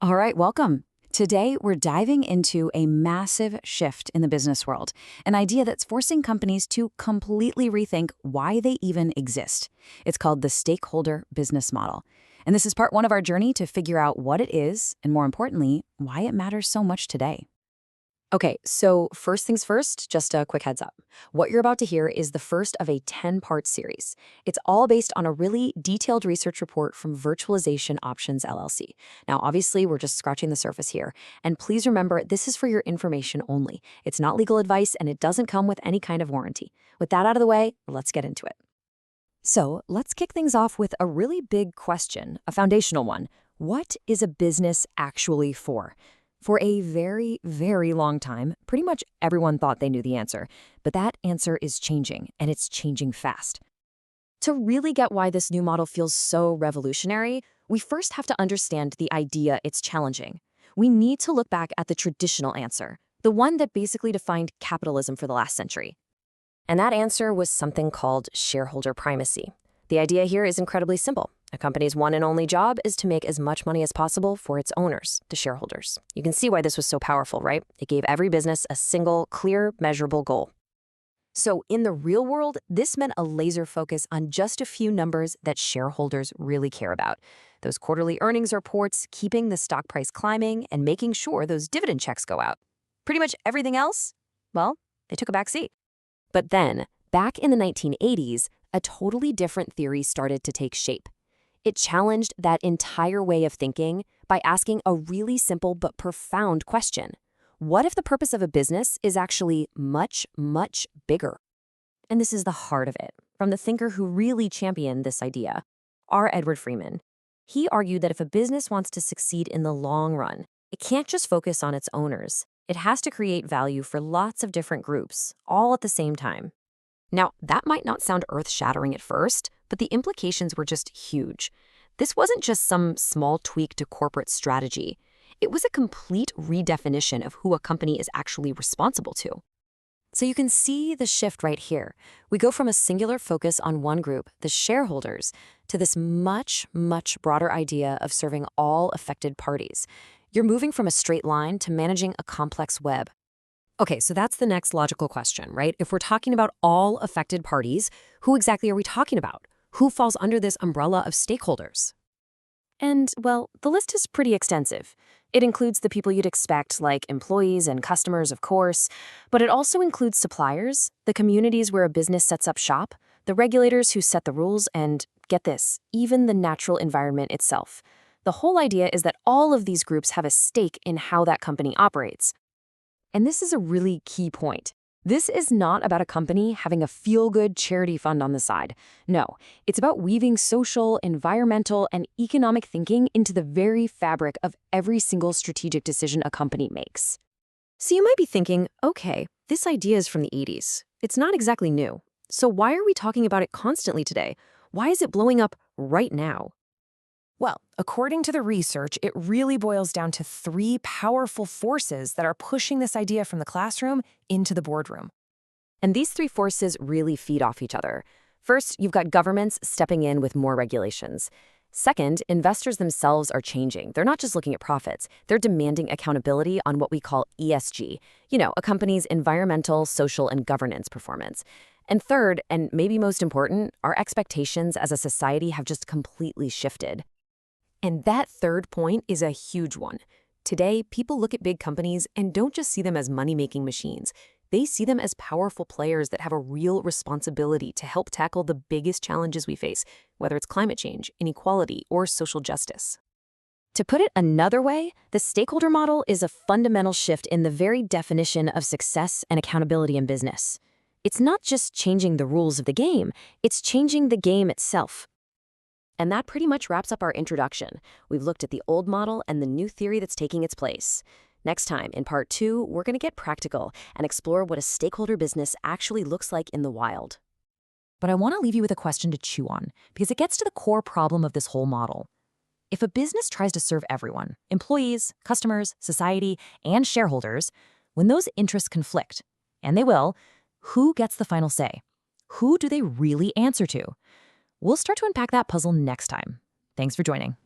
All right, welcome. Today, we're diving into a massive shift in the business world, an idea that's forcing companies to completely rethink why they even exist. It's called the stakeholder business model. And this is part one of our journey to figure out what it is, and more importantly, why it matters so much today. Okay, so first things first, just a quick heads up. What you're about to hear is the first of a 10-part series. It's all based on a really detailed research report from Virtualization Options LLC. Now, obviously, we're just scratching the surface here. And please remember, this is for your information only. It's not legal advice, and it doesn't come with any kind of warranty. With that out of the way, let's get into it. So let's kick things off with a really big question, a foundational one. What is a business actually for? For a very, very long time, pretty much everyone thought they knew the answer, but that answer is changing, and it's changing fast. To really get why this new model feels so revolutionary, we first have to understand the idea it's challenging. We need to look back at the traditional answer, the one that basically defined capitalism for the last century. And that answer was something called shareholder primacy. The idea here is incredibly simple. A company's one and only job is to make as much money as possible for its owners, the shareholders. You can see why this was so powerful, right? It gave every business a single, clear, measurable goal. So in the real world, this meant a laser focus on just a few numbers that shareholders really care about. Those quarterly earnings reports, keeping the stock price climbing, and making sure those dividend checks go out. Pretty much everything else, well, they took a back seat. But then, back in the 1980s, a totally different theory started to take shape. It challenged that entire way of thinking by asking a really simple but profound question. What if the purpose of a business is actually much, much bigger? And this is the heart of it, from the thinker who really championed this idea, R. Edward Freeman. He argued that if a business wants to succeed in the long run, it can't just focus on its owners. It has to create value for lots of different groups, all at the same time. Now, that might not sound earth-shattering at first, but the implications were just huge. This wasn't just some small tweak to corporate strategy. It was a complete redefinition of who a company is actually responsible to. So you can see the shift right here. We go from a singular focus on one group, the shareholders, to this much, much broader idea of serving all affected parties. You're moving from a straight line to managing a complex web. Okay, so that's the next logical question, right? If we're talking about all affected parties, who exactly are we talking about? Who falls under this umbrella of stakeholders? And, well, the list is pretty extensive. It includes the people you'd expect, like employees and customers, of course, but it also includes suppliers, the communities where a business sets up shop, the regulators who set the rules, and, get this, even the natural environment itself. The whole idea is that all of these groups have a stake in how that company operates. And this is a really key point. This is not about a company having a feel-good charity fund on the side. No, it's about weaving social, environmental, and economic thinking into the very fabric of every single strategic decision a company makes. So you might be thinking, okay, this idea is from the 80s. It's not exactly new. So why are we talking about it constantly today? Why is it blowing up right now? Well, according to the research, it really boils down to three powerful forces that are pushing this idea from the classroom into the boardroom. And these three forces really feed off each other. First, you've got governments stepping in with more regulations. Second, investors themselves are changing. They're not just looking at profits. They're demanding accountability on what we call ESG, a company's environmental, social, and governance performance. And third, and maybe most important, our expectations as a society have just completely shifted. And that third point is a huge one. Today, people look at big companies and don't just see them as money-making machines. They see them as powerful players that have a real responsibility to help tackle the biggest challenges we face, whether it's climate change, inequality, or social justice. To put it another way, the stakeholder model is a fundamental shift in the very definition of success and accountability in business. It's not just changing the rules of the game, it's changing the game itself. And that pretty much wraps up our introduction. We've looked at the old model and the new theory that's taking its place. Next time, in part 2, we're going to get practical and explore what a stakeholder business actually looks like in the wild. But I want to leave you with a question to chew on, because it gets to the core problem of this whole model. If a business tries to serve everyone, employees, customers, society, and shareholders, when those interests conflict, and they will, who gets the final say? Who do they really answer to? We'll start to unpack that puzzle next time. Thanks for joining.